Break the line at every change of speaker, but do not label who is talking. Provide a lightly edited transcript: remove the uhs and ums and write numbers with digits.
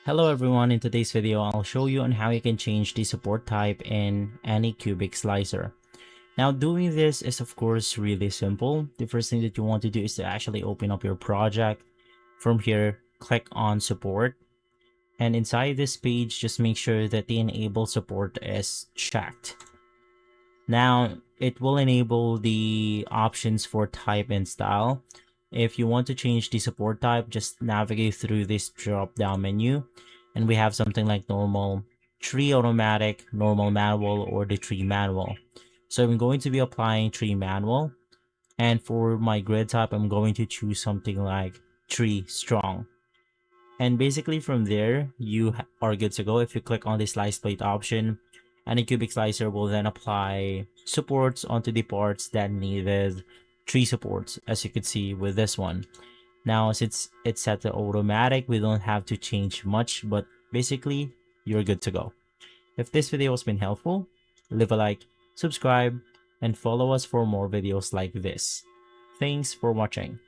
Hello everyone, in today's video I'll show you on how you can change the support type in Anycubic Slicer. Now doing this is of course really simple. The first thing that you want to do is to actually open up your project. From here, click on support, and inside this page just make sure that the enable support is checked. Now it will enable the options for type and style. If you want to change the support type, just navigate through this drop down menu, and we have something like normal, tree automatic, normal manual, or the tree manual. So I'm going to be applying tree manual, and for my grid type I'm going to choose something like tree strong. And basically from there you are good to go. If you click on the slice plate option, Anycubic Slicer will then apply supports onto the parts that needed tree supports, as you could see with this one. Now since it's set to automatic, we don't have to change much, but basically you're good to go. If this video has been helpful, leave a like, subscribe, and follow us for more videos like this. Thanks for watching.